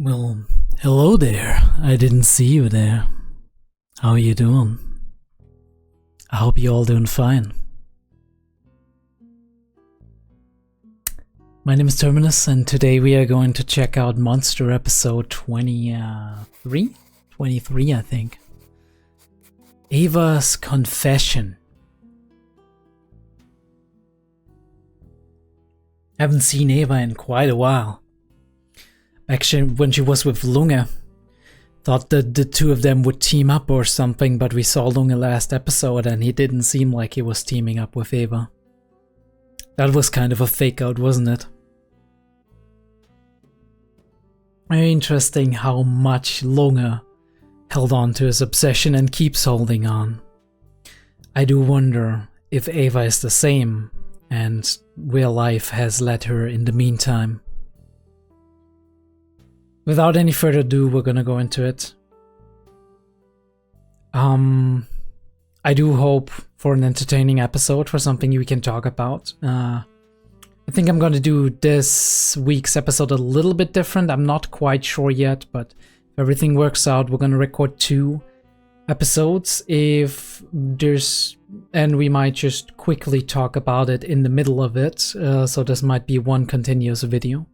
Well, hello there. I didn't see you there. How are you doing? I hope you're all doing fine. My name is Terminus, and today we are going to check out Monster episode 23? 23, I think. Ava's Confession. Haven't seen Ava in quite a while. Actually, when she was with Lunge, thought that the two of them would team up or something, but we saw Lunge last episode and he didn't seem like he was teaming up with Ava. That was kind of a fake out, wasn't it? Very interesting how much Lunge held on to his obsession and keeps holding on. I do wonder if Ava is the same and real life has led her in the meantime. Without any further ado, we're gonna go into it. I do hope for an entertaining episode, for something we can talk about. I think I'm gonna do this week's episode a little bit different. I'm not quite sure yet, but if everything works out, we're gonna record 2 episodes. And we might just quickly talk about it in the middle of it. So this might be one continuous video.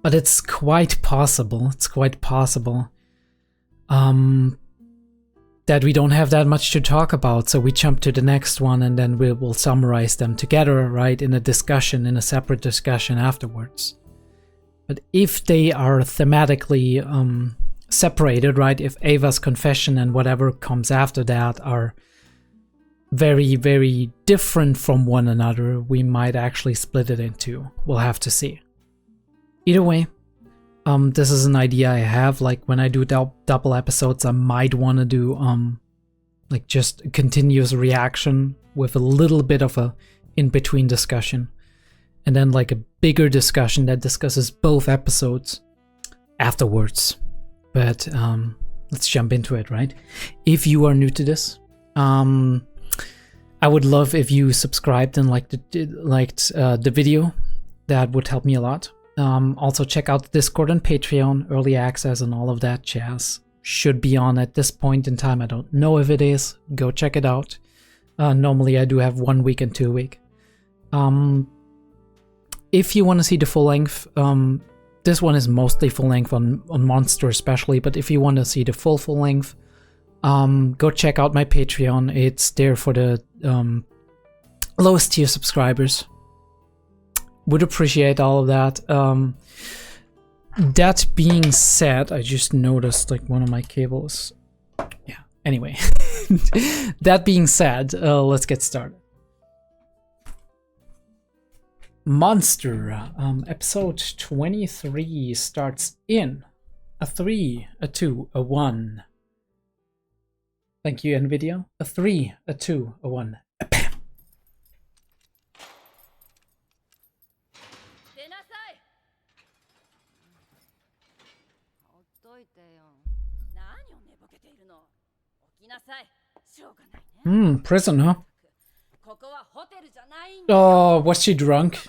But it's quite possible, that we don't have that much to talk about, so we jump to the next one and then we'll summarize them together, right, in a discussion, in a separate discussion afterwards. But if they are thematically separated, right, if Ava's Confession and whatever comes after that are very, very different from one another, we might actually split it in 2. We'll have to see. Either way, this is an idea I have. Like when I do double episodes, I might want to do like just a continuous reaction with a little bit of a in-between discussion, and then like a bigger discussion that discusses both episodes afterwards. But let's jump into it, right? If you are new to this, I would love if you subscribed and liked the video. That would help me a lot. Also check out the Discord and Patreon, early access and all of that jazz. Should be on at this point in time. I don't know if it is. Go check it out. Normally I do have 1 week and 2 week. If you want to see the full length, this one is mostly full length on Monster especially, but if you want to see the full length, go check out my Patreon. It's there for the lowest tier subscribers. Would appreciate all of that. That being said, I just noticed like one of my cables. Yeah, anyway. That being said, let's get started. Monster, episode 23 starts in a 3, a 2, a 1. Thank you, NVIDIA. A 3, a 2, a 1. Prison, huh? Oh, was she drunk?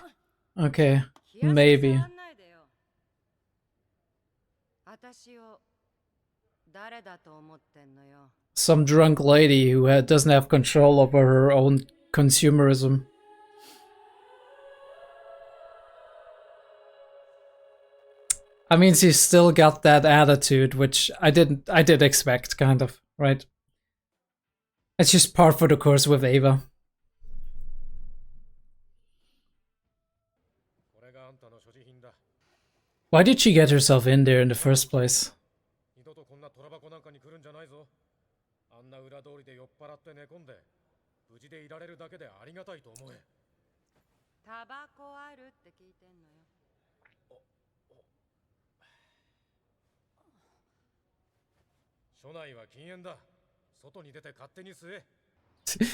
Okay, maybe. Some drunk lady who doesn't have control over her own consumerism. I mean, she's still got that attitude, which I did expect, kind of, right? It's just par for the course with Ava. Why did she get herself in there in the first place?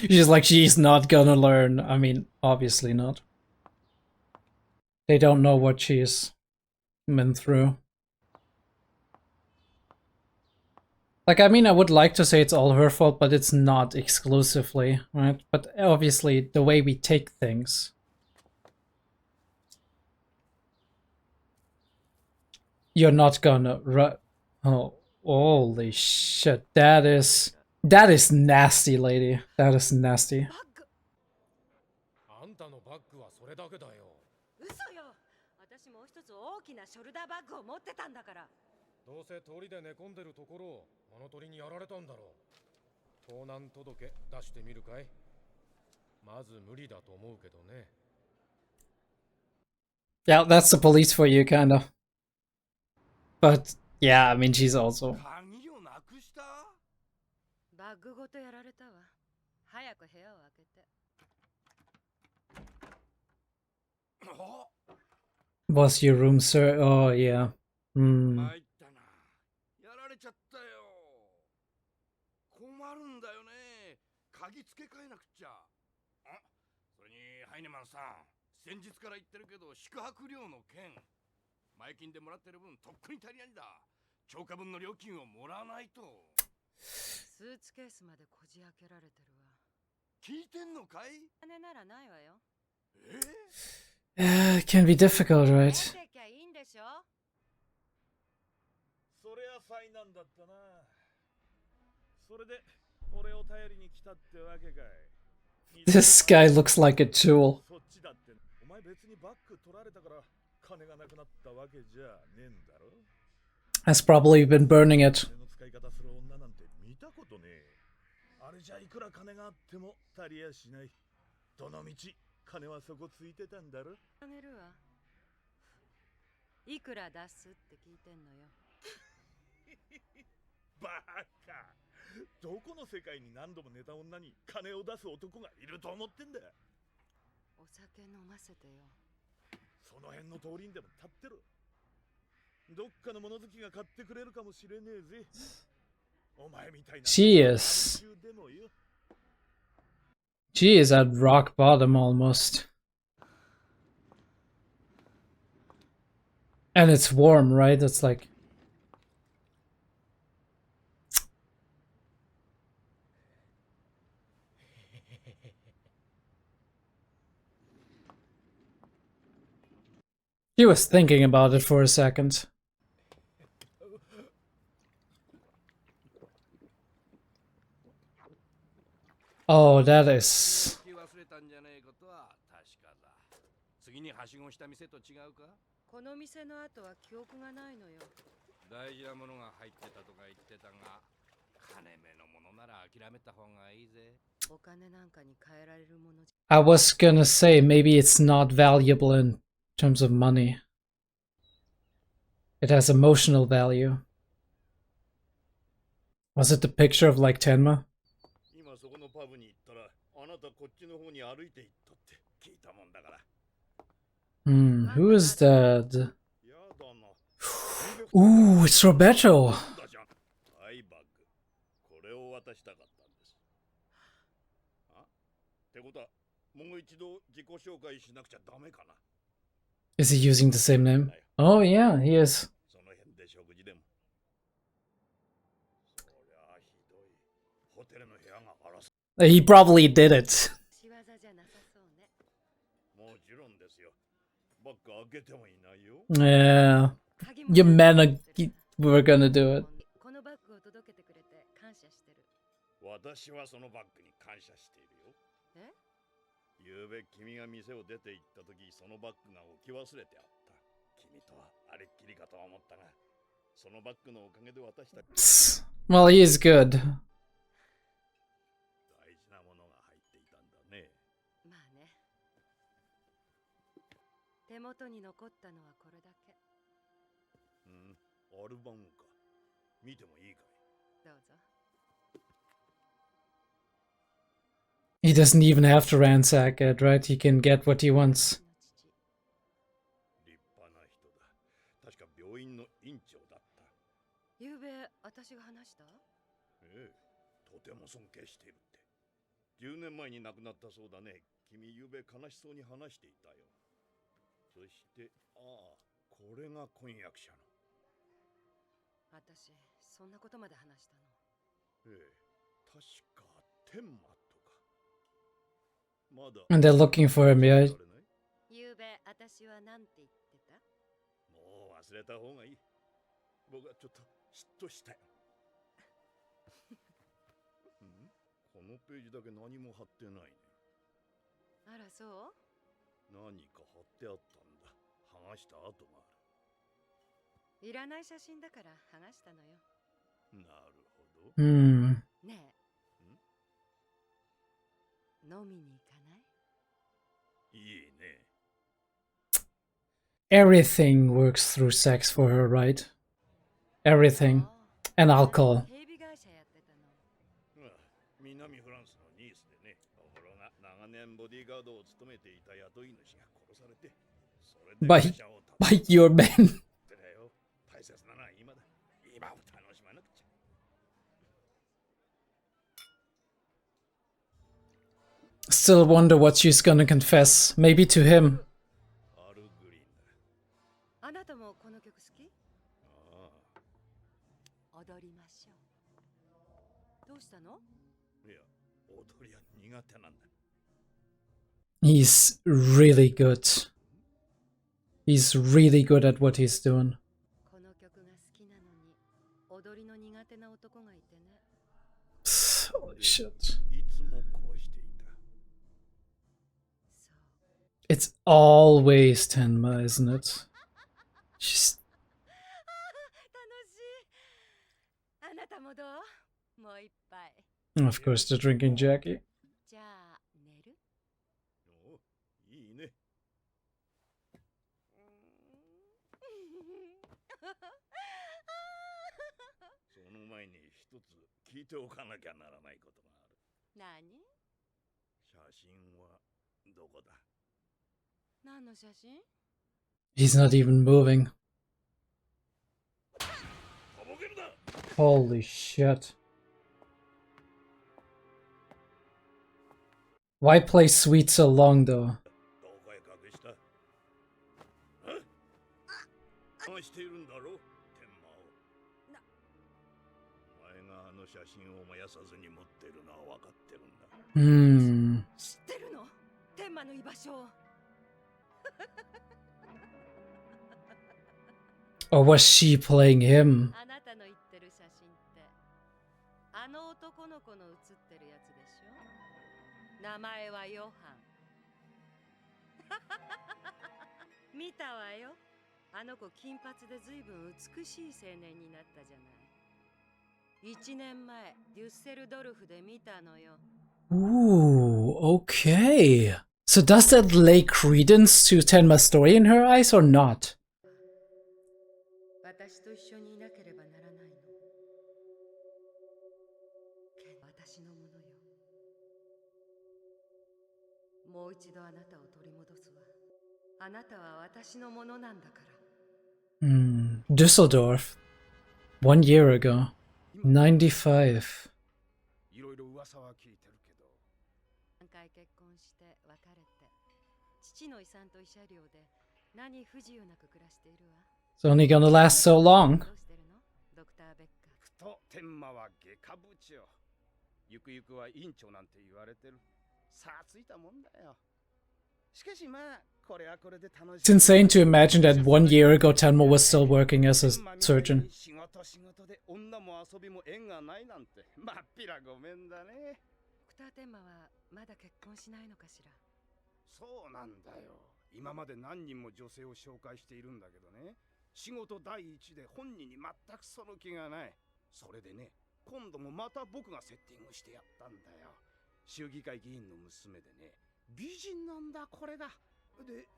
She's like, she's not gonna learn. I mean, obviously not. They don't know what she's been through. Like, I mean, I would like to say it's all her fault, but it's not exclusively, right? But obviously, the way we take things You're not gonna run. Oh, holy shit. That is nasty, lady. That is nasty. あんたのバッグはそれだけだよ。嘘よ。私もう一つ大きなショルダーバッグを持ってたんだから。どうせ通りで寝込んでるところを物取りにやられたんだろう。盗難届出してみるかい？まず無理だと思うけどね。Yeah, that's the police for you, kind of. But yeah, I mean, she's also. 鍵をなくした？バッグごとやられたわ。早く部屋を開けて。Was your room, sir? Oh, yeah. Hmm. 参ったな。やられちゃったよ。困るんだよね。鍵付け替えなくちゃ。あ、それにハイネマンさん、先日から言ってるけど宿泊料の件、前金でもらってる分とっくに足りないんだ。超過分の料金をもらわないと。スーツケースまでこじ開けられてるわ。聞いてんのかい？金ならないわよ。It can be difficult, right? 出てきゃいいんでしょ？それは災難だったな。それで俺を頼りに来たってわけかい。This guy looks like a tool. そっちだって。お前別にバッグ取られたから金がなくなったわけじゃねえんだろ。Has probably been burning it. 金の使い方する女なんて見たことねえ。あれじゃいくら金があっても足りやしない。どのみち金はそこついてたんだろ。あげるわ。いくら出すって聞いてんのよ。バカ。どこの世界に何度も寝た女に金を出す男がいると思ってんだ。お酒飲ませてよ。その辺の通りにでも立ってろ。どっかの物好きが買ってくれるかもしれねえぜ。お前みたいな。She is at rock bottom almost. And it's warm, right? It's like... She was thinking about it for a second. Oh, that is... 次にはしごした店と違うか？この店の後は記憶がないのよ。大事なものが入ってたとか言ってたが、金目のものなら諦めた方がいいぜ。お金なんかに変えられるものじゃ。I was gonna say, maybe it's not valuable in terms of money. It has emotional value. Was it the picture of like Tenma? 今そこのパブに行ったら、あなたこっちの方に歩いて行ったって聞いたもんだから。Who is that? Ooh, it's Roberto. アイバッグ。これを渡したかったんです。あ？ってことは、もう一度自己紹介しなくちゃダメかな。Is he using the same name? Oh yeah, he is. その辺で食事でも。そりゃひどい。ホテルの部屋が荒らす。He probably did it. 仕業じゃなさそうね。もちろんですよ。バッグ開けてもいないよ。Yeah. You men were gonna do it. このバッグを届けてくれて感謝してる。私はそのバッグに感謝しているよ。え？ゆうべ君が店を出て行った時、そのバッグが置き忘れてあった。君とはあれっきりかとは思ったが、そのバッグのおかげで私たち。Well, he is good. 大事なものが入っていたんだね。まあね。手元に残ったのはこれだけ。アルバムか。見てもいいかい？どうぞ。He doesn't even have to ransack it, right? He can get what he wants. 立派な人だ。確か病院の院長だった。ゆうべ私が話した？ええ、とても尊敬しているって。10年前に亡くなったそうだね。君ゆうべ悲しそうに話していたよ。そして、これが婚約者の。私、そんなことまで話したの？ええ、確か天馬とか。まだ。And they're looking for him, yeah. ゆうべ私はなんて言ってた？もう忘れた方がいい。僕はちょっと嫉妬したよ。このページだけ何も貼ってないね。あらそう？何か貼ってあったんだ。剥がした跡があいらない写真だから剥がしたのよ。る。なるほど。Hmm. ねえ、飲みに行かない？いいね。 Everything works through sex for her, right? Everything. And alcohol. 警備会社やってたの。南フランスのニースでね、ところが長年ボディーガードを務めていた雇い主が殺されて、それで By 会社を by your man. ってだよ。大切なのは今だ。今を楽しまなくちゃ。Still wonder what she's gonna confess. Maybe to him. アルグリーンだ。あなたもこの曲好き？ああ。踊りましょう。どうしたの？いや、踊りは苦手なんだ。 He's really good. He's really good at what he's doing. この曲が好きなのに踊りの苦手な男がいてね。 Holy shit. いつもこうしていた。そう。 It's always Tenma, isn't it? She's 楽しい。あなたもどう？もう一杯。 of course they're drinking Jackie. じゃあ寝る？お、いいね。その前に一つ聞いておかなきゃならないことがある。何？写真はどこだ？何の写真？ He's not even moving. とぼけるな。 Holy shit. Why play sweet so long though? どこへ隠した？何しているんだろう、天魔を。お前があの写真を燃やさずに持ってるのは分かってるんだ。Hmm. 知ってるの？天魔の居場所を。 Or was she playing him? あなたの言ってる写真ってあの男の子の写ってるやつでしょ？名前はヨハン。見たわよ。あの子金髪で随分美しい青年になったじゃない。1年前デュッセルドルフで見たのよ。 Ooh, okay. So does that lay credence to Tenma's story in her eyes or not? 私と一緒にいなければならないの。私のものよ。もう一度あなたを取り戻すわ。あなたは私のものなんだから。 Düsseldorf. 1 year ago. 95. いろいろ噂は聞いてるけど、何回結婚して別れて、父の遺産と慰謝料で何不自由なく暮らしているわ。 It's only gonna last so long. どうしてるの？ドクター・ベッカー。ふと天魔は外科部長。ゆくゆくは院長なんて言われてる。さあついたもんだよ。しかしまあ、これはこれで楽しい。 It's insane to imagine that 1 year ago Tenma was still working as a surgeon. 仕事で女も遊びも縁がないなんて、まっぴらごめんだね。ドクター・天魔はまだ結婚しないのかしら。そうなんだよ。今まで何人も女性を紹介しているんだけどね、仕事第一で本人に全くその気がない。それでね、今度もまた僕がセッティングしてやったんだよ。州議会議員の娘でね、美人なんだこれが。で、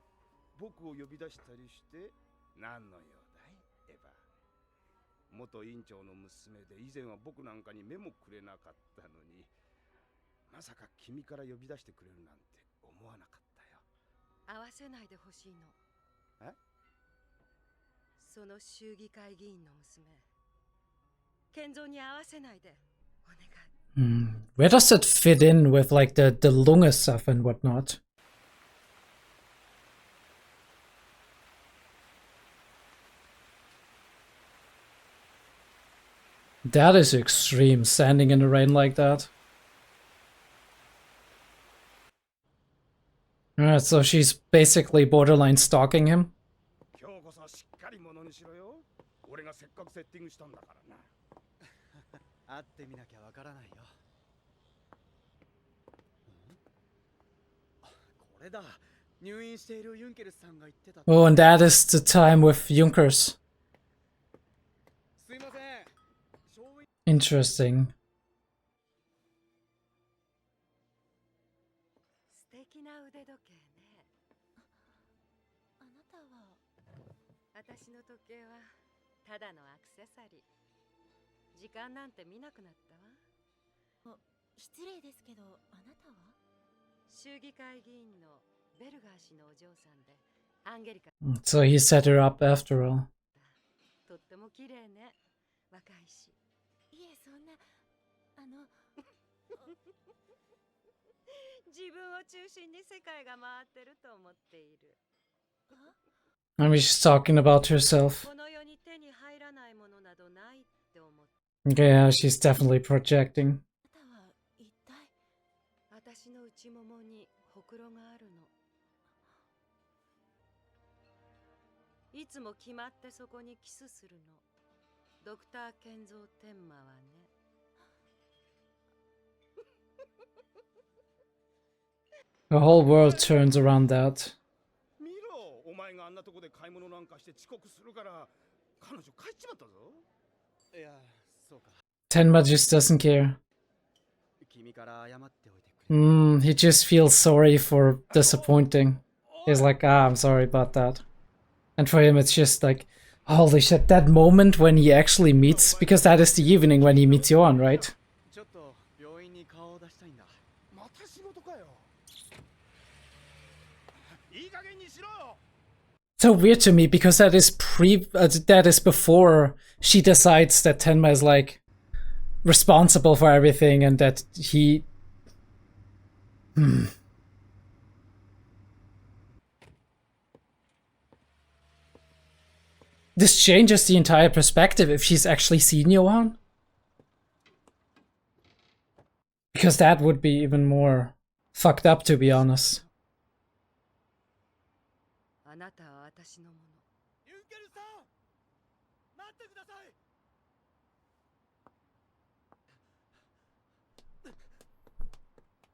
僕を呼び出したりして何の用だい、エヴァ。元院長の娘で以前は僕なんかに目もくれなかったのに、まさか君から呼び出してくれるなんて思わなかったよ。会わせないでほしいの。え？その州議会議員の娘、健三に会わせないでお願い。 Where does that fit in with like the Lunge stuff and whatnot? That is extreme, standing in the rain like that. Alright, so she's basically borderline stalking him. 今日こそしっかりものにしろよ。俺がせっかくセッティングしたんだからな。会ってみなきゃわからないよ。これだ。入院しているユンケルスさんが言ってた。Oh, and that is the time with Junkers. すいません。 Interesting. 素敵な腕時計ね。あなたは。私の時計はただのアクセサリー。時間なんて見なくなったわ。失礼ですけど、あなたは？州議会議員のベルガー氏のお嬢さんで、アンゲリカ。So he set her up after all. とっても綺麗ね。若いし。いえ、そんな、自分を中心に世界が回ってると思っている。I mean, she's talking about herself. この世に手に入らないものなどないって思って。Yeah, she's definitely projecting. あなたは一体。私の内ももにほくろがあるの。いつも決まってそこにキスするの。ドクター健三天馬はね。The whole world turns around that. 見ろ、お前があんなとこで買い物なんかして遅刻するから彼女帰っちまったぞ。いや、そうか。 Tenma just doesn't care. 君から謝っておいてくれ。He just feels sorry for disappointing. He's like, I'm sorry about that. And for him, it's just like, holy shit, that moment when he actually meets, because that is the evening when he meets Johan, right? ちょっと病院に顔を出したいんだ。また仕事かよ。いい加減にしろよ。 So weird to me because that is that is before she decides that Tenma is like responsible for everything and that he. This changes the entire perspective if she's actually seen Johan. Because that would be even more fucked up, to be honest. あなたは私のもの。ユンケルさん、待ってください。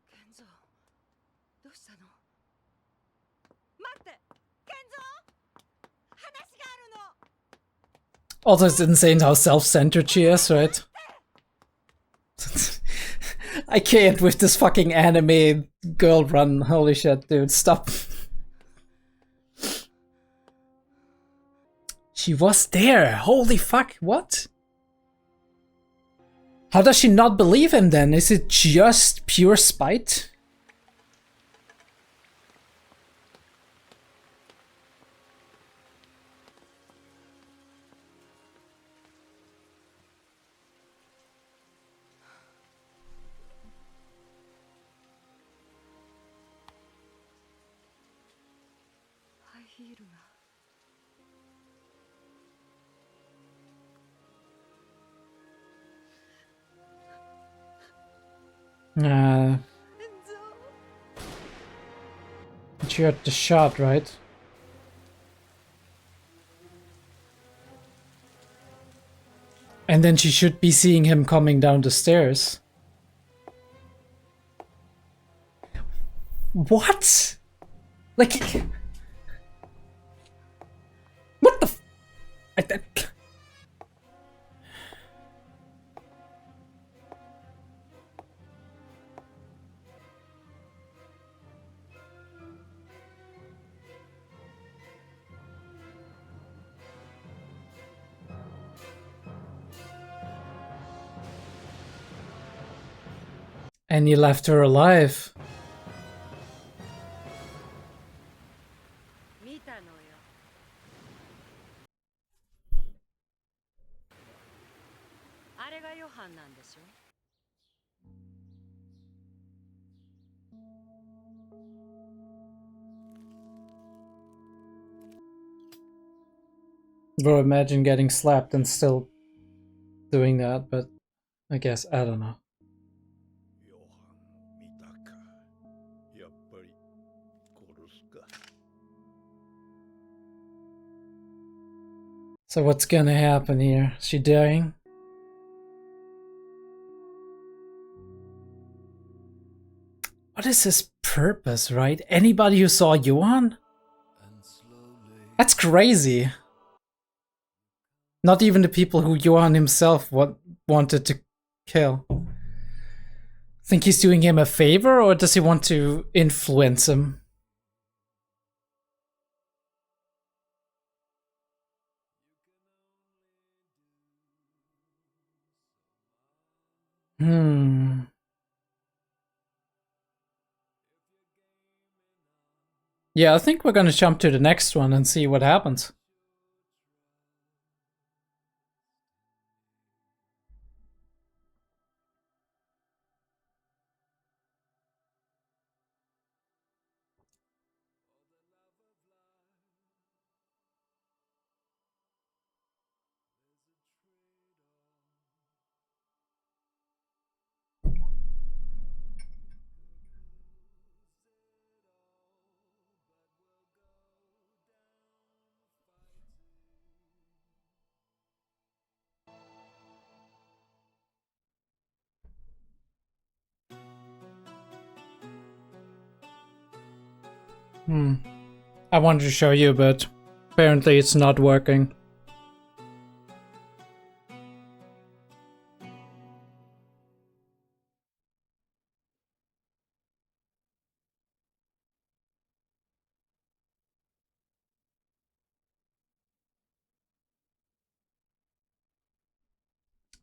健三、どうしたの？待って、健三！話があるの。 Also, it's insane how self-centered she is, right? I can't with this fucking anime girl run. Holy shit, dude, stop. She was there. Holy fuck, what? How does she not believe him then? Is it just pure spite? She heard the shot, right? And then she should be seeing him coming down the stairs. What? Like... What the f... And he left her alive. 見たのよ。あれがヨハンなんでしょ？ Bro, imagine getting slapped and still doing that, but I guess, I don't know. ヨハン見たか。やっぱり殺すか。So what's gonna happen here? Is she dying? What is his purpose, right? Anybody who saw Johan? That's crazy. Not even the people who Johan himself wanted to kill. Think he's doing him a favor, or does he want to influence him? Yeah, I think we're gonna jump to the next one and see what happens. I wanted to show you, but apparently it's not working.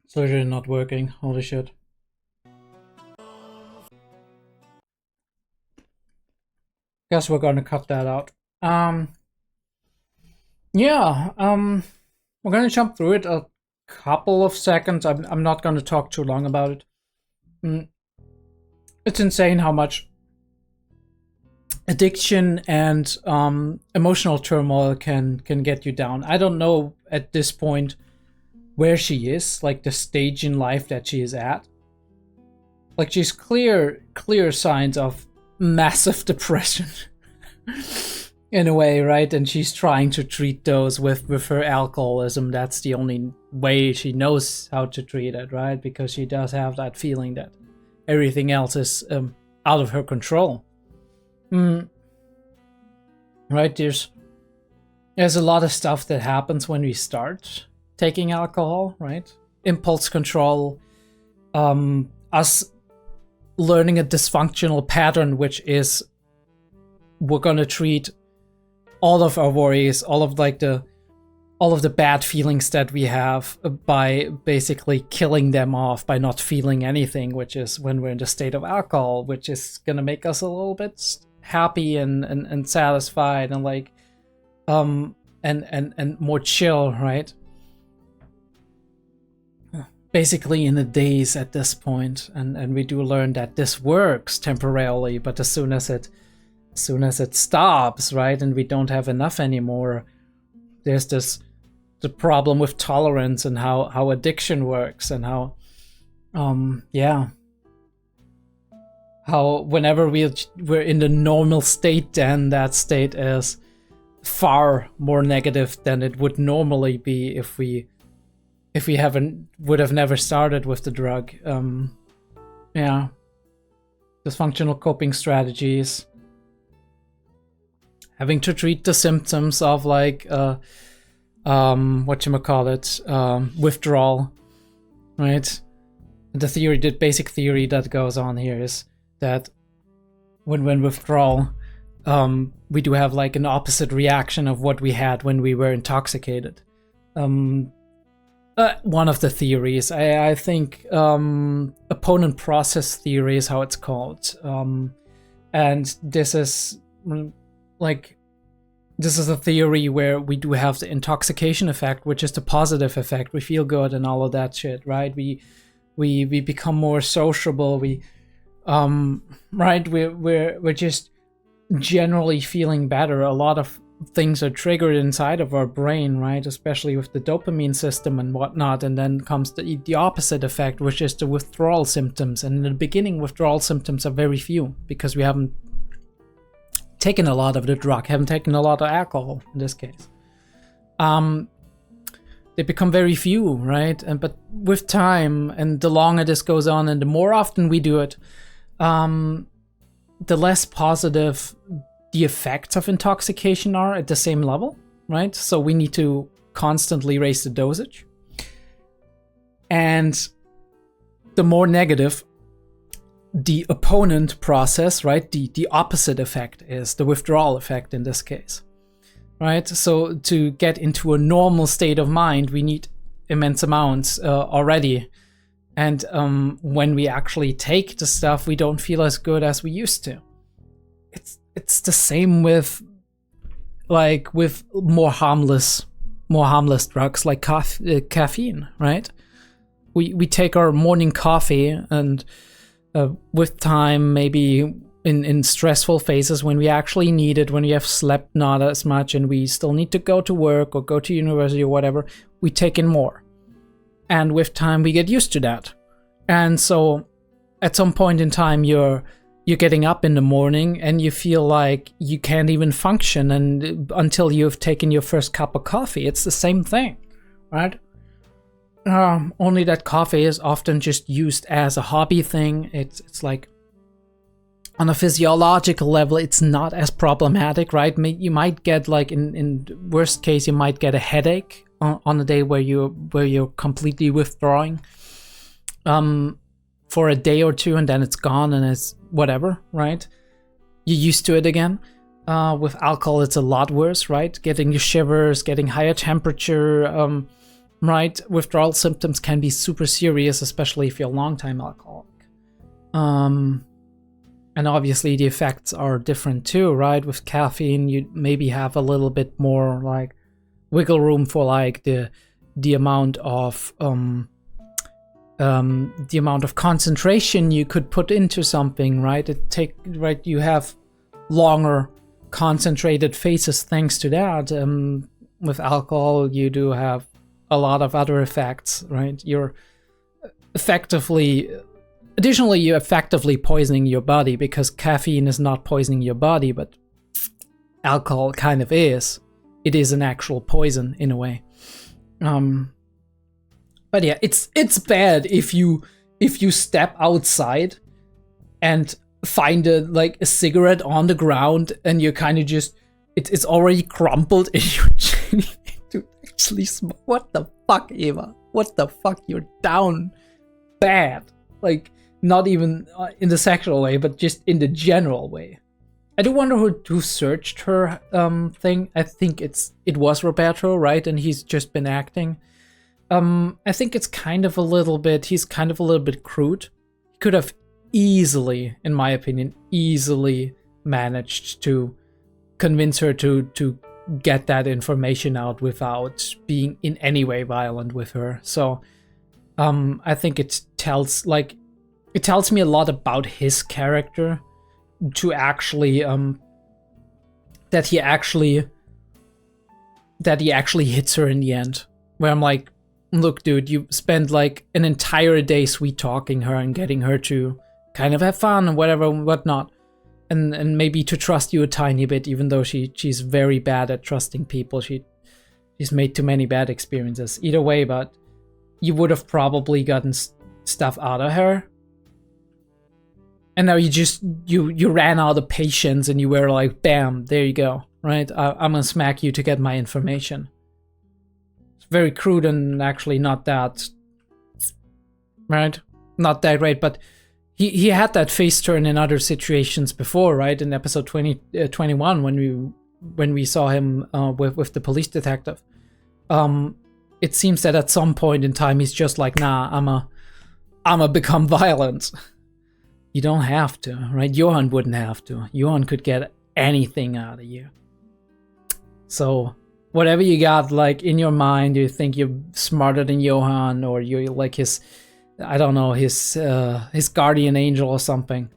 It's literally not working. Holy shit. Guess we're gonna cut that out. We're gonna jump through it a couple of seconds. I'm not gonna talk too long about it. It's insane how much addiction and emotional turmoil can get you down. I don't know at this point where she is, like the stage in life that she is at. Like, she's clear signs of massive depression in a way, right? And she's trying to treat those with her alcoholism. That's the only way she knows how to treat it, right? Because she does have that feeling that everything else is out of her control. Right? There's a lot of stuff that happens when we start taking alcohol, right? Impulse control, us learning a dysfunctional pattern, which is we're gonna treat all of our worries, all of the bad feelings that we have by basically killing them off, by not feeling anything, which is when we're in the state of alcohol, which is gonna make us a little bit happy and satisfied and like and more chill, right? Basically in a daze at this point, and we do learn that this works temporarily, but as soon as it stops, right, and we don't have enough anymore, there's the problem with tolerance and how addiction works, and how whenever we're in the normal state, then that state is far more negative than it would normally be if we would have never started with the drug. Dysfunctional coping strategies, having to treat the symptoms of like withdrawal, right? The basic theory that goes on here is that when withdrawal, we do have like an opposite reaction of what we had when we were intoxicated. One of the theories, I think, opponent process theory is how it's called, and this is a theory where we do have the intoxication effect, which is the positive effect. We feel good and all of that shit, right? We become more sociable. We're just generally feeling better. A lot of things are triggered inside of our brain, right? Especially with the dopamine system and whatnot. And then comes the opposite effect, which is the withdrawal symptoms. And in the beginning, withdrawal symptoms are very few because we haven't taken a lot of the drug, haven't taken a lot of alcohol in this case. they become very few, right? And but with time, and the longer this goes on, and the more often we do it, the less positive the effects of intoxication are at the same level, right? So we need to constantly raise the dosage. And the more negative the opponent process, right? The opposite effect is the withdrawal effect in this case, right? So to get into a normal state of mind, we need immense amounts already. And when we actually take the stuff, we don't feel as good as we used to. It's the same with more harmless drugs like caffeine, right? We take our morning coffee, and with time, maybe in stressful phases when we actually need it, when we have slept not as much and we still need to go to work or go to university or whatever, we take in more. And with time, we get used to that. And so at some point in time, you're getting up in the morning and you feel like you can't even function until you've taken your first cup of coffee. It's the same thing, right? Only that coffee is often just used as a hobby thing. It's like on a physiological level, it's not as problematic, right? You might get, like, in worst case, you might get a headache on a day where you're completely withdrawing for a day or two, and then it's gone and it's whatever, right? You're used to it again. With alcohol, it's a lot worse, right? Getting your shivers, getting higher temperature, right? Withdrawal symptoms can be super serious, especially if you're a long-time alcoholic. And obviously the effects are different too, right? With caffeine, you maybe have a little bit more like wiggle room for like the amount of concentration you could put into something, right? You have longer concentrated phases thanks to that. With alcohol, you do have a lot of other effects, right? You're effectively poisoning your body, because caffeine is not poisoning your body, but alcohol kind of is. It is an actual poison in a way. But yeah, it's bad if you step outside and find a cigarette on the ground and you're kind of just it's already crumpled and you're trying to actually smoke. What the fuck, Eva? What the fuck? You're down bad. Like, not even in the sexual way, but just in the general way. I do wonder who searched her thing. I think it was Roberto, right? And he's just been acting. I think he's kind of a little bit crude. He could have easily, in my opinion, managed to convince her to get that information out without being in any way violent with her. So I think it tells me a lot about his character to actually that he actually hits her in the end, where I'm like, look, dude, you spent like an entire day sweet talking her and getting her to kind of have fun and whatever and whatnot, and maybe to trust you a tiny bit, even though she's very bad at trusting people. She's made too many bad experiences either way, but you would have probably gotten stuff out of her. And now you ran out of patience and you were like, bam, there you go, right? I'm gonna smack you to get my information. It's very crude and actually not that, right? Not that great, but he had that face turn in other situations before, right? In episode 21 when we saw him with the police detective. It seems that at some point in time he's just like, nah, I'ma become violent. You don't have to, right? Johan wouldn't have to. Johan could get anything out of you. So whatever you got like in your mind, you think you're smarter than Johan, or you're like his, I don't know, his guardian angel or something.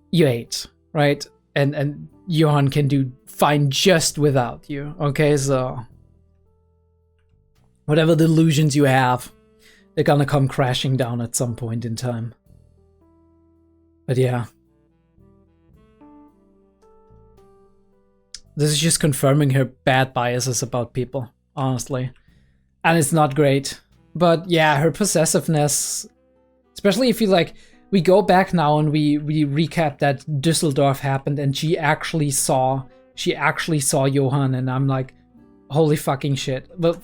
You ain't, right? And Johan can do fine just without you. Okay, so whatever delusions you have, they're gonna come crashing down at some point in time. But yeah. This is just confirming her bad biases about people, honestly. And it's not great. But yeah, her possessiveness, especially if you like, we go back now and we recap that Düsseldorf happened and she actually saw Johann, and I'm like, holy fucking shit. But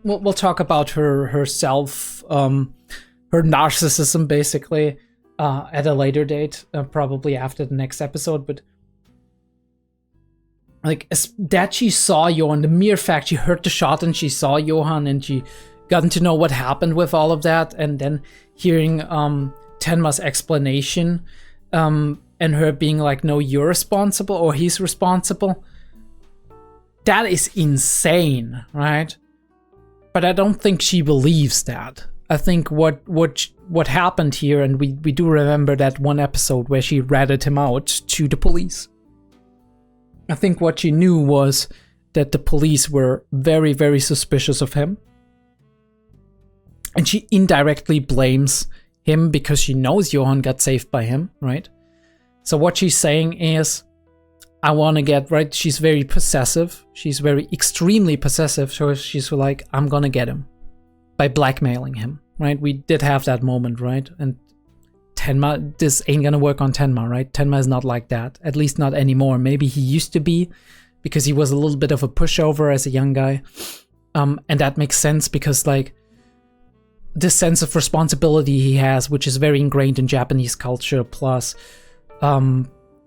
we'll talk about herself, her narcissism basically, at a later date, probably after the next episode. But like that she saw Johann, the mere fact she heard the shot and she saw Johann and she gotten to know what happened with all of that, and then hearing Tenma's explanation, and her being like, no, you're responsible or he's responsible. That is insane, right? But I don't think she believes that. I think what happened here, and we do remember that one episode where she ratted him out to the police. I think what she knew was that the police were very, very suspicious of him. And she indirectly blames him because she knows Johann got saved by him, right? So what she's saying is, I want to get, right? She's very possessive. She's very extremely possessive. So she's like, I'm gonna get him by blackmailing him, right? We did have that moment, right? And Tenma, this ain't gonna work on Tenma, right? Tenma is not like that, at least not anymore. Maybe he used to be, because he was a little bit of a pushover as a young guy. And that makes sense because like this sense of responsibility he has, which is very ingrained in Japanese culture, plus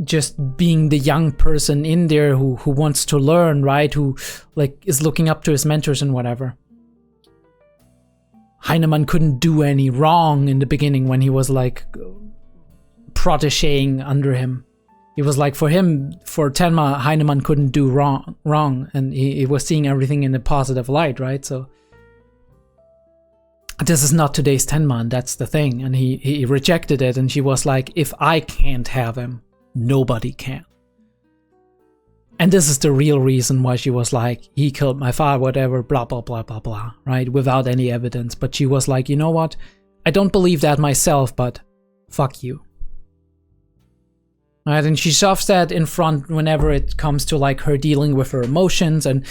just being the young person in there who wants to learn, right? Who like is looking up to his mentors and whatever. Heinemann couldn't do any wrong in the beginning when he was like protegeing under him. He was like, for Tenma, Heinemann couldn't do wrong, and he was seeing everything in a positive light, right? So this is not today's Tenma, and that's the thing. And he rejected it, and she was like, if I can't have him, nobody can. And this is the real reason why she was like, he killed my father, whatever, blah, blah, blah, blah, blah, right? Without any evidence. But she was like, you know what? I don't believe that myself, but fuck you. Right? And she shoves that in front whenever it comes to like her dealing with her emotions and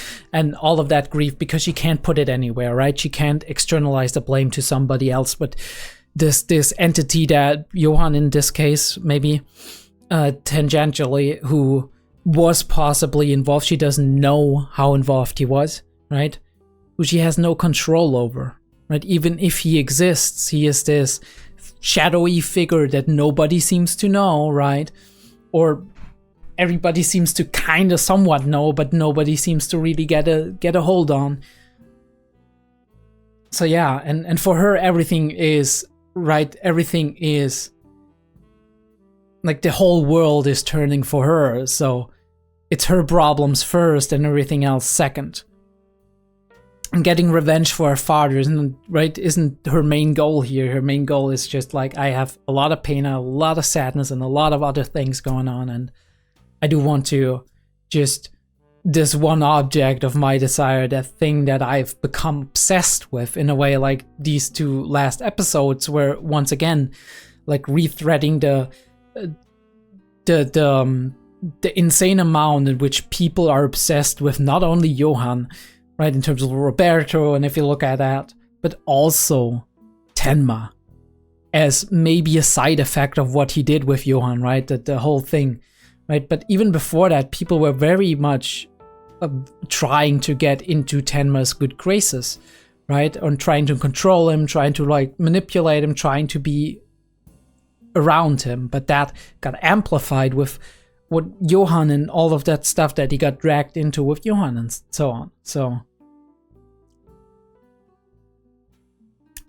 all of that grief, because she can't put it anywhere, right? She can't externalize the blame to somebody else. But this entity that Johann, in this case, maybe tangentially, who was possibly involved, she doesn't know how involved he was, right? Who she has no control over, right? Even if he exists, he is this shadowy figure that nobody seems to know, right? Or everybody seems to kind of somewhat know, but nobody seems to really get a hold on. So yeah, and for her, everything is, right? Everything is like the whole world is turning for her, so it's her problems first and everything else second. And getting revenge for her father isn't her main goal here. Her main goal is just like, I have a lot of pain, a lot of sadness, and a lot of other things going on, and I do want to just, this one object of my desire, that thing that I've become obsessed with, in a way like these two last episodes, where once again, like rethreading the insane amount in which people are obsessed with not only Johann, right, in terms of Roberto, and if you look at that, but also Tenma as maybe a side effect of what he did with Johann, right, the whole thing, right? But even before that, people were very much trying to get into Tenma's good graces, right, and trying to control him, trying to like manipulate him, trying to be around him. But that got amplified with what Johann and all of that stuff that he got dragged into with Johann and so on. So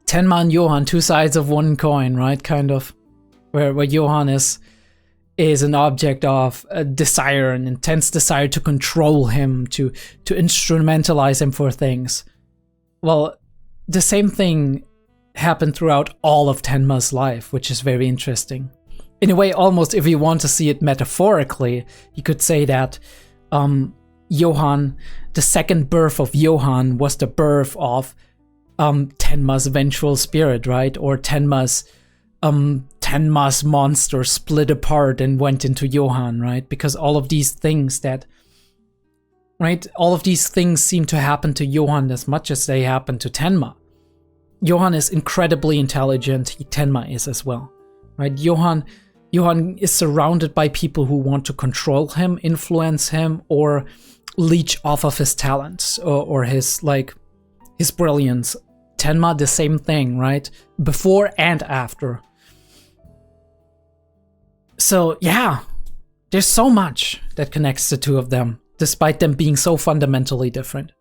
Tenma and Johann, two sides of one coin, right? Kind of, where Johann is an object of a desire, an intense desire to control him, to instrumentalize him for things. Well, the same thing happened throughout all of Tenma's life, which is very interesting. In a way, almost if you want to see it metaphorically, you could say that Johann, the second birth of Johann was the birth of Tenma's vengeful spirit, right? Or Tenma's monster split apart and went into Johann, right? Because all of these things that, right? All of these things seem to happen to Johann as much as they happen to Tenma. Johann is incredibly intelligent, Tenma is as well, right? Johann is surrounded by people who want to control him, influence him, or leech off of his talents or his brilliance. Tenma, the same thing, right? Before and after. So yeah, there's so much that connects the two of them, despite them being so fundamentally different.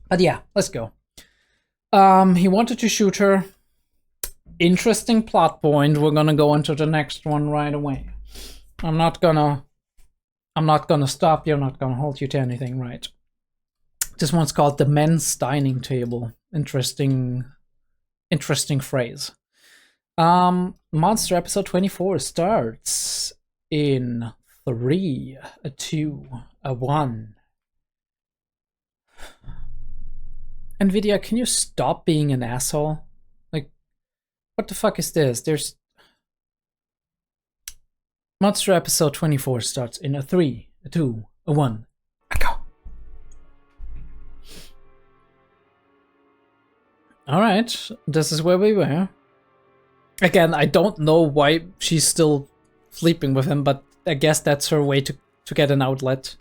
But yeah, let's go. He wanted to shoot her. Interesting plot point. We're gonna go into the next one right away. I'm not gonna stop you. I'm not gonna hold you to anything, right? This one's called the men's dining table. Interesting phrase. Monster episode 24 starts in 3, 2, 1. Nvidia, can you stop being an asshole? Like, what the fuck is this? There's Monster episode 24 starts in a 3, 2, 1. Go. Alright, this is where we were. Again, I don't know why she's still sleeping with him, but I guess that's her way to get an outlet.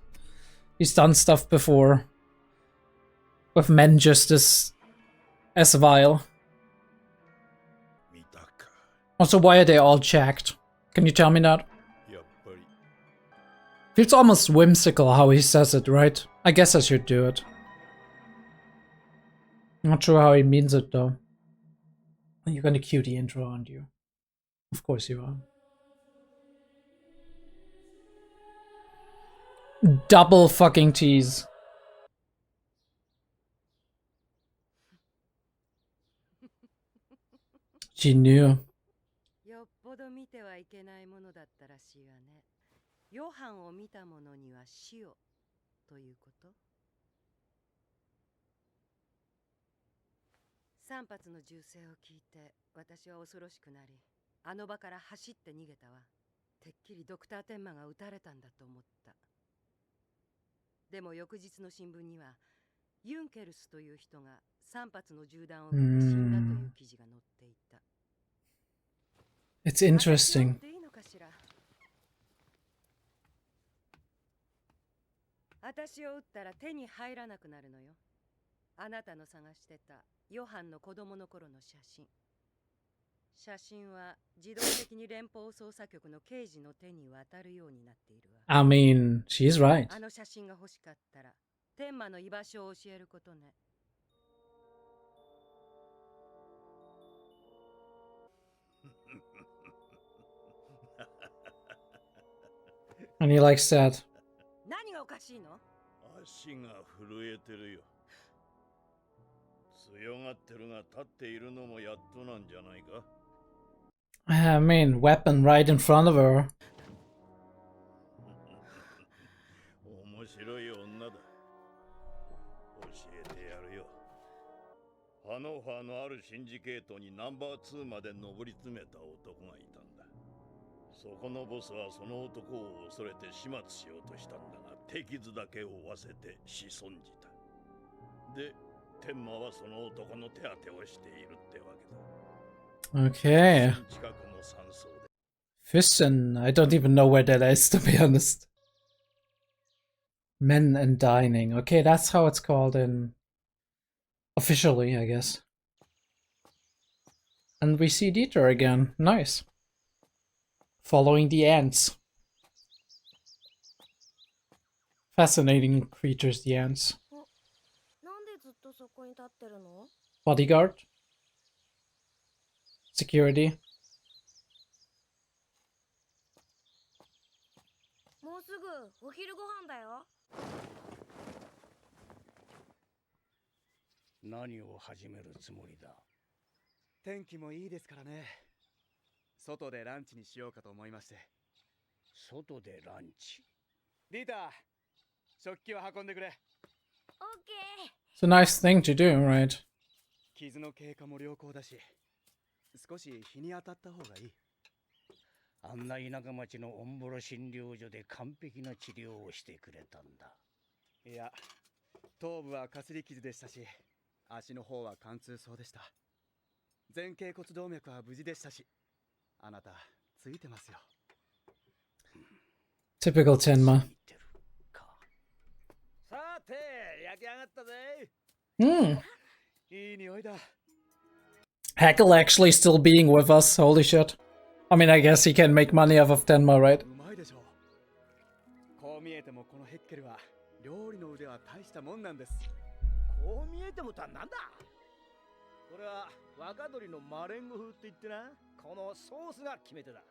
She's done stuff before. With men just as vile. Also, why are they all jacked? Can you tell me that? Feels almost whimsical how he says it, right? I guess I should do it. Not sure how he means it though. You're gonna cue the intro, aren't you? Of course you are. Double fucking tease. She knew. よっぽど見てはいけないものだったらしいわね。ヨハンを見た者には死をということ。3発の銃声を聞いて私は恐ろしくなり、あの場から走って逃げたわ。てっきりドクターテンマが撃たれたんだと思った。でも翌日の新聞にはユンケルスという人が3発の銃弾を受けて死んだという記事が載っていた。It's interesting. 私を撃ったら手に入らなくなるのよ。あなたの探してたヨハンの子供の頃の写真。写真は自動的に連邦捜査局の刑事の手に渡るようになっているわ。I mean, she's right. あの写真が欲しかったら、天馬の居場所を教えることね。And he likes that. 何がおかしいの？足が震えてるよ。強がってるが立っているのもやっとなんじゃないか。I mean, weapon right in front of her. 面白い女だ。教えてやるよ。ハノーファーのあるシンジケートにナンバー2まで上り詰めた男がいたんだ。そこのボスはその男を恐れて始末しようとしたんだが、手傷だけを負わせて仕損じた。で、天馬はその男の手当てをしているってわけだ。Okay. Fission. I don't even know where that is, to be honest. Men and dining. Okay, that's how it's called in... officially, I guess. And we see Dieter again. Nice. Following the ants. Fascinating creatures, the ants. Bodyguard. Security. もうすぐお昼ご飯だよ。何を始めるつもりだ。天気もいいですからね。外でランチにしようかと思いまして。外でランチ。リーター、食器を運んでくれ。オッケー。 It's a nice thing to do, right? 傷の経過も良好だし、少し日に当たった方がいい。あんな田舎町のオンボロ診療所で完璧な治療をしてくれたんだ。いや、頭部はかすり傷でしたし、足の方は貫通そうでした。前頸骨動脈は無事でしたし、あなたついてますよ。Typical Tenma. さて、焼き上がったぜ。いい匂いだ。Hackle actually still being with us. Holy shit. I mean, I guess he can make money off of Tenma, right? うまいでしょう。こう見えてもこのヘッケルは料理の腕は大したもんなんです。こう見えてもとはなんだ。これは若鶏のマレンゴ風って言ってな、このソースが決め手だ。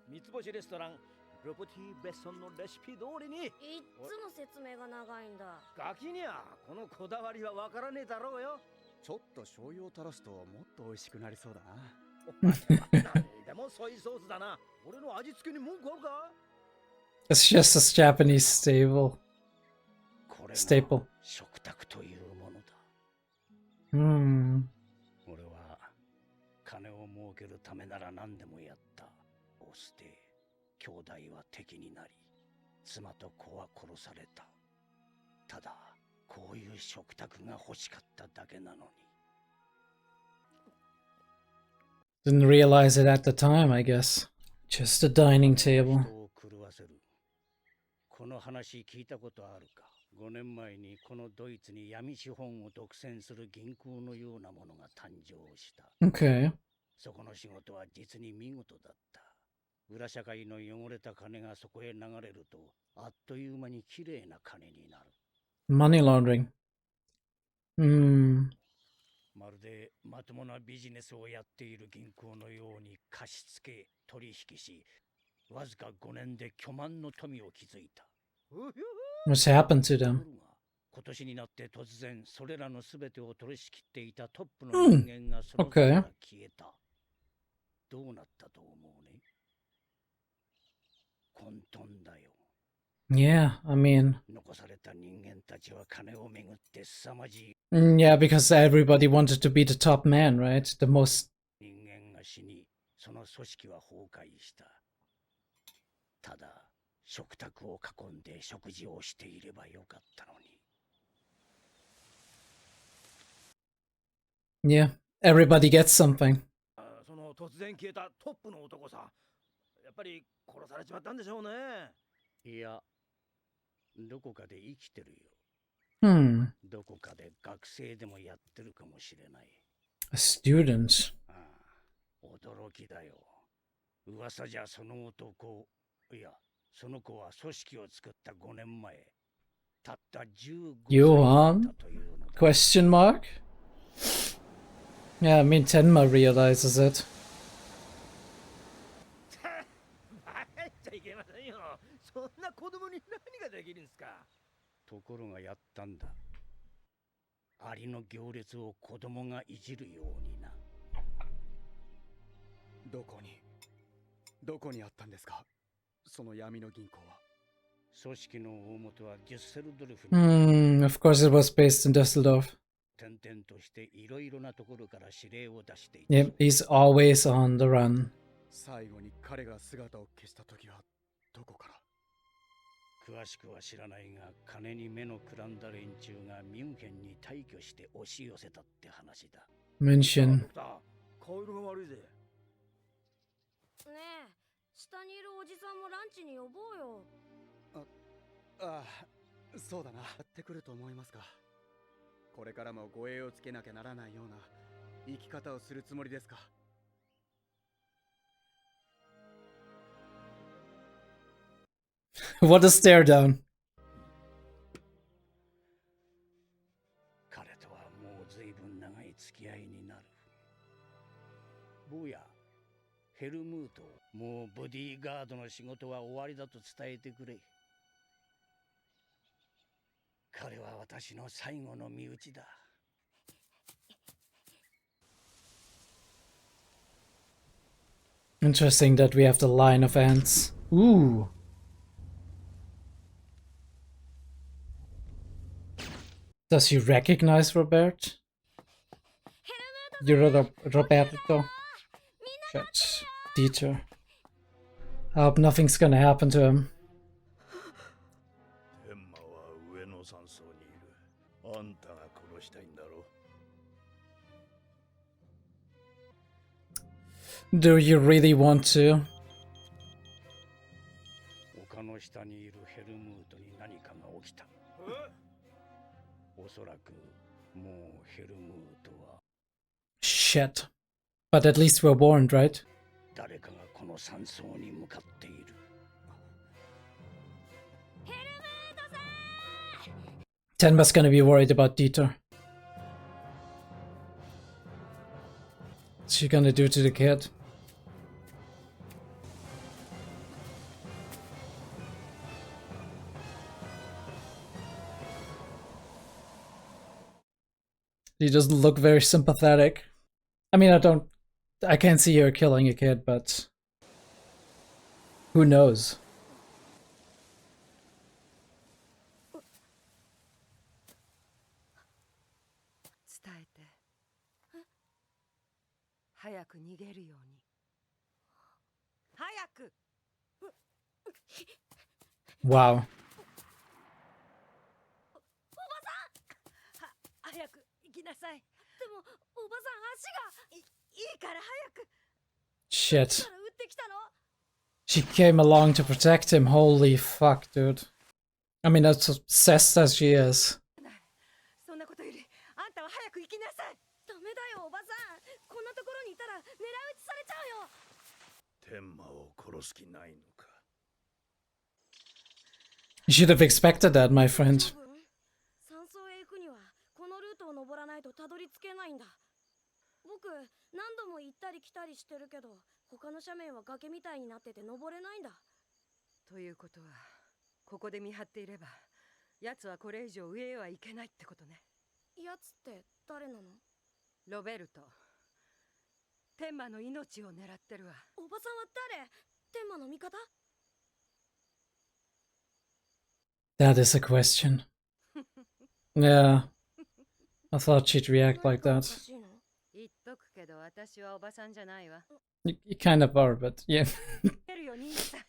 三つ星レストランロポティ・ベッソンのレシピ通りに。いっつも説明が長いんだ。ガキにはこのこだわりはわからねえだろうよ。ちょっと醤油を垂らすともっと美味しくなりそうだな。何でもソイソースだな。俺の味付けに文句あるか。 It's just a Japanese staple. これが Staple. 食卓というものだ。俺は金を儲けるためなら何でもやった。を捨て、兄弟は敵になり、妻と子は殺された。ただ、こういう食卓が欲しかっただけなのに。Didn't realize it at the time, I guess. Just a dining table. 人を狂わせる。この話聞いたことあるか。5年前にこのドイツに闇資本を独占する銀行のようなものが誕生した。Okay. そこの仕事は実に見事だった。裏社会の汚れた金がそこへ流れると、あっという間にきれいな金になる。Money laundering. まるでまともなビジネスをやっている銀行のように貸し付け、取引し、わずか5年で巨万の富を築いた。What's happened to them? 今年になって突然それらのすべてを取り仕切っていたトップの人間がその座から消えた。どうなったと思うね。混沌だよ。Yeah, I mean... 残された人間たちは金をめぐって凄まじい。Yeah, because everybody wanted to be the top man, right? The most... 人間が死に、その組織は崩壊した。ただ、食卓を囲んで食事をしていればよかったのに。Yeah, everybody gets something. その突然消えたトップの男さ、やっぱり殺されちまったんでしょうね。いや、どこかで生きてるよ。どこかで学生でもやってるかもしれない。A student. ああ、驚きだよ。噂じゃその男、いや、その子は組織を作った5年前、たった15歳だったというのだ。Question mark? Yeah, I mean Tenma realizes it. バカ言っちゃいけませんよ。そんな子供に何ができるんですか。ところがやったんだ。アリの行列を子供がいじるようにな。どこにあったんですか、その闇の銀行は。組織の大元はデュッセルドルフに。Of course it was based in Düsseldorf. 転々としていろいろなところから指令を出していた。Yep, he's always on the run. 最後に彼が姿を消した時はどこから。詳しくは知らないが、金に目のくらんだ連中がミュンヘンに大挙して押し寄せたって話だ。München. ドクター、顔色が悪いぜ。ねえ、下にいるおじさんもランチに呼ぼうよ。ああ、そうだな。やってくると思いますか。これからも護衛をつけなきゃならないような生き方をするつもりですか。What a stare down. 彼とはもう随分長い付き合いになる。坊や、ヘルムート、もうボディーガードの仕事は終わりだと伝えてくれ。彼は私の最後の身内だ。Interesting that we have the line of ants. Ooh. Does he recognize Robert? You're Roberto. Shit. Dieter. I hope nothing's gonna happen to him. 天馬は上の山荘にいる。あんたが殺したいんだろ。Do you really want to? 丘の下にいるヘルムートに何かが起きた。おそらくもうヘルムートは Shit. But at least we're warned, right? 誰かがこの山荘に向かっている。Tenma's gonna be worried about Dieter. What's she gonna do to the kid? He doesn't look very sympathetic. I mean, I can't see her killing a kid, but who knows? 伝えて。早く逃げるように。早く。 Wow. 早く行きなさい。でもおばさん足がいいから早く。 Shit. から撃ってきたの？ She came along to protect him. Holy fuck, dude. I mean, as obsessed as she is. そんなことよりあんたは早く行きなさい。ダメだよおばさん。こんなところにいたら狙い撃ちされちゃうよ。天馬を殺す気ないのか。You should have expected that, my friend. 山荘へ行くにはこのルートを登らないとたどり着けないんだ。僕何度も行ったり来たりしてるけど他の斜面は崖みたいになってて登れないんだ。ということはここで見張っていれば奴はこれ以上上へは行けないってことね。やつって誰なの？ロベルト。天馬の命を狙ってるわ。おばさんは誰？天馬の味方？ That is a question. Yeah. I thought she'd react like that. 言っとくけど私はおばさんじゃないわ。You kind of are, but yeah. 出るよ兄さん。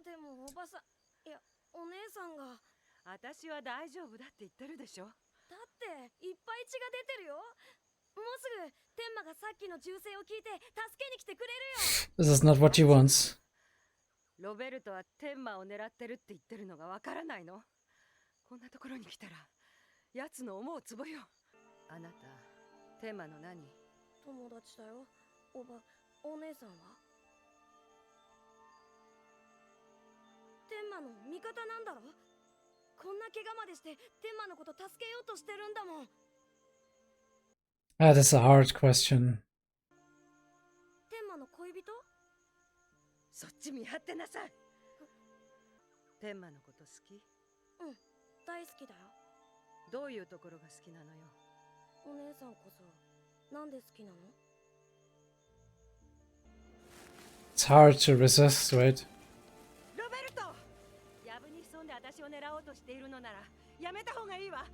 でもおばさん、いやお姉さんが。私は大丈夫だって言ってるでしょ。だっていっぱい血が出てるよ。もうすぐ天馬がさっきの銃声を聞いて助けに来てくれるよ。This is not what she wants. ロベルトは天馬を狙ってるって言ってるのがわからないの。こんなところに来たら奴の思うつぼよ。あなた天馬の何？友達だよ。お姉さんは？天馬の味方なんだろ？こんな怪我までして天馬のこと助けようとしてるんだもん。That is a hard question. 天馬の恋人？そっち見張ってなさい。天馬のこと好き？うん、大好きだよ。どういうところが好きなのよ。お姉さんこそなんで好きなの？ It's hard to resist, right? ロベルト！やぶに潜んで私を狙おうとしているのならやめた方がいいわ。が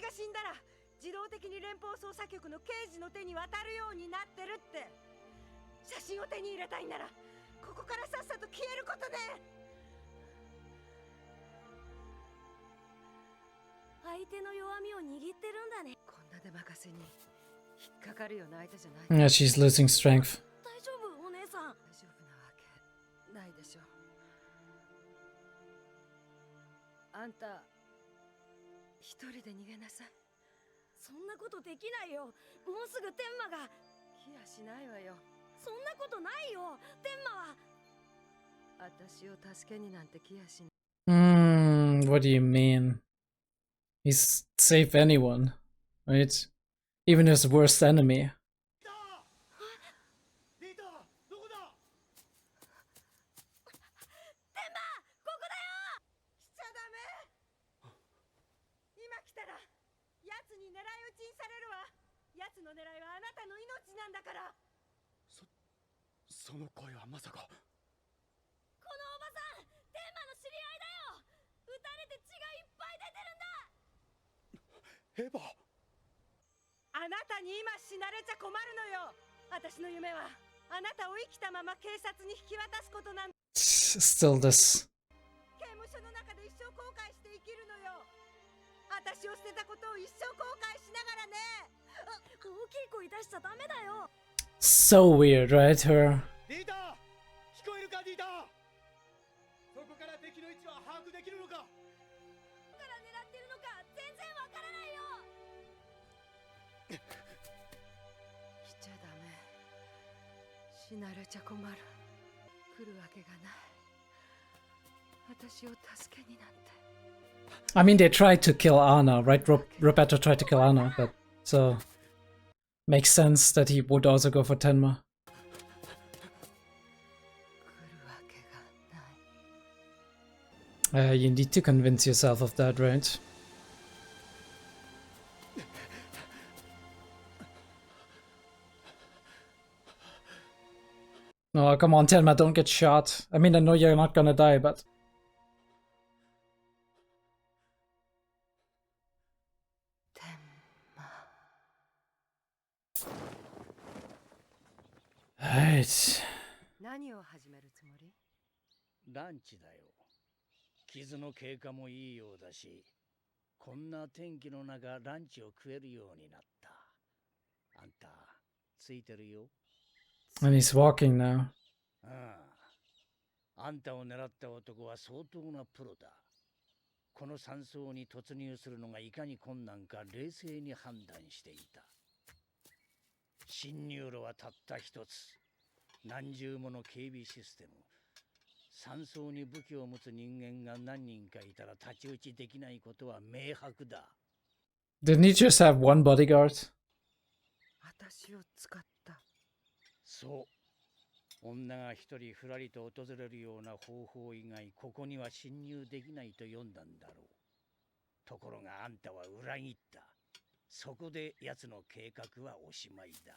死んだら自動的に連邦捜査局の刑事の手に渡るようになってるって。写真を手に入れたいならここからさっさと消えることね。相手の弱みを握ってるんだね。こんなで任せに引っかかるような相手じゃない。 Yeah, she's losing strength. 大丈夫お姉さん。大丈夫なわけないでしょ。あんた一人で逃げなさい。そんなことできないよ。もうすぐ天馬が。来やしないわよ。そんなことないよ。天馬は。私を助けになんて来やしない。What do you mean? He's save anyone, right? Even his worst enemy. の狙いはあなたの命なんだから。その声はまさか。このおばさん、天馬の知り合いだよ。撃たれて血がいっぱい出てるんだ。エヴァ。あなたに今死なれちゃ困るのよ。私の夢はあなたを生きたまま警察に引き渡すことなんだ。still this. 刑務所の中で一生後悔して生きるのよ。私を捨てたことを一生後悔しながらね。大きい声出しちゃダメだよ。 So weird, right? Her. ディーター、聞こえるかディーター。そこから敵の位置は把握できるのか。どこから狙ってるのか全然わからないよ。来ちゃダメ。死なれちゃ困る。来るわけがない。私を助けになんて。 I mean, they tried to kill Anna, right? Roberto tried to kill Anna, but so makes sense that he would also go for Tenma. 来るわけがない。 You need to convince yourself of that, right? Oh, come on, Tenma, don't get shot. I mean, I know you're not gonna die, but... Right. 何を始めるつもり？ランチだよ。傷の経過もいいようだし、こんな天気の中ランチを食えるようになった。あんた、ついてるよ。And he's walking now. ああ。あんたを狙った男は相当なプロだ。この山荘に突入するのがいかに困難か冷静に判断していた。侵入路はたった一つ。何重もの警備システム。山荘に武器を持つ人間が何人かいたら太刀打ちできないことは明白だ。Didn't he just have one bodyguard? 私を使った。そう。女が一人ふらりと訪れるような方法以外、ここには侵入できないと読んだんだろう。ところがあんたは裏切った。そこで奴の計画はおしまいだ。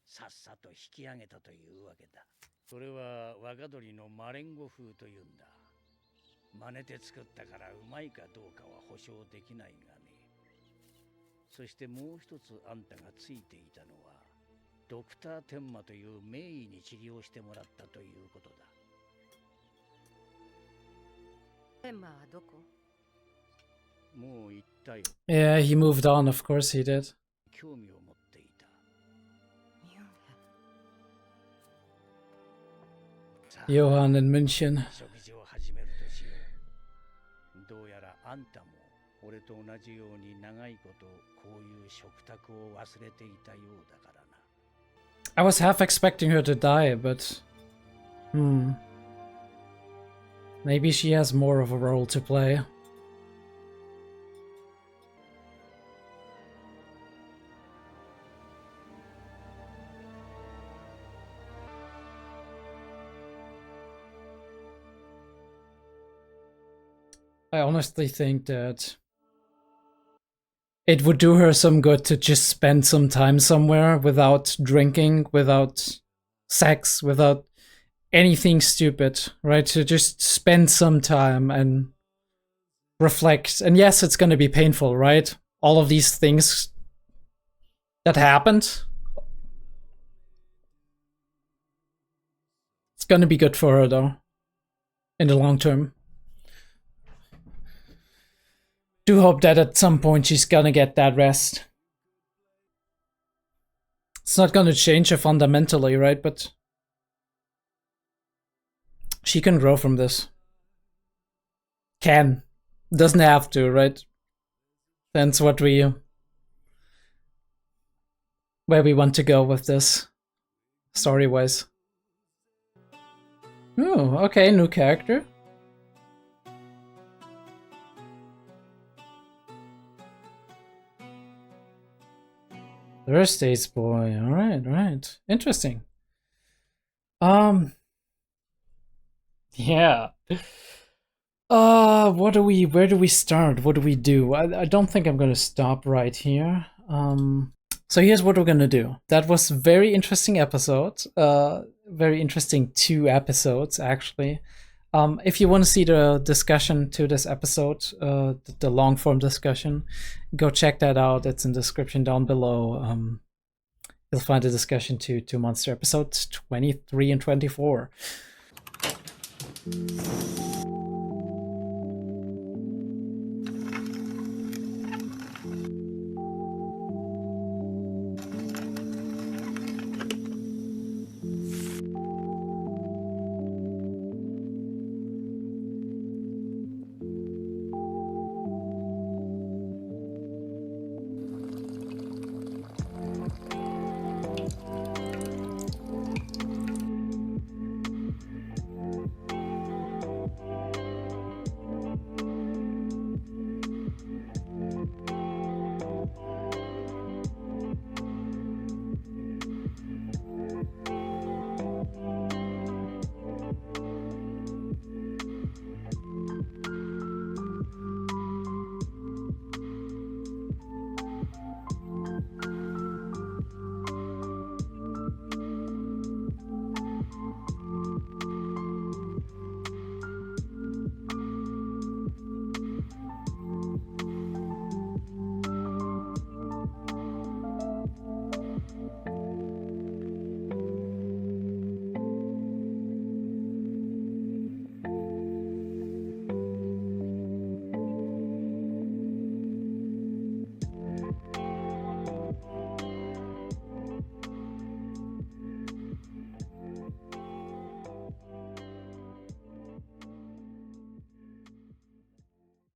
さっさと引き上げたというわけだ。それは若鳥のマレンゴ風というんだ。真似て作ったからうまいかどうかは保証できないがね。そしてもう一つあんたがついていたのは、ドクター天馬という名医に治療してもらったということだ。天馬はどこ？もう言ったよ。Yeah, he moved on, of course he did. 興味を持っていた。Johann in München. 食事を始めるとしよう。どうやらあんたも俺と同じように長いことこういう食卓を忘れていたようだからな。I was half expecting her to die, but... Maybe she has more of a role to play. I honestly think that it would do her some good to just spend some time somewhere without drinking, without sex, without anything stupid, right? To just spend some time and reflect. And yes, it's going to be painful, right? All of these things that happened. It's going to be good for her, though, in the long term. Do hope that at some point she's gonna get that rest. It's not gonna change her fundamentally, right? But she can grow from this. Can. Doesn't have to, right? That's what where we want to go with this, story-wise. Oh, okay, new character. Thursday's boy. All right. Interesting. Yeah. Where do we start? What do we do? I don't think I'm gonna stop right here. So here's what we're gonna do. That was a very interesting episode. Very interesting 2 episodes, actually. If you want to see the discussion to this episode, the long form discussion, go check that out. It's in the description down below. You'll find the discussion to Monster episodes 23 and 24.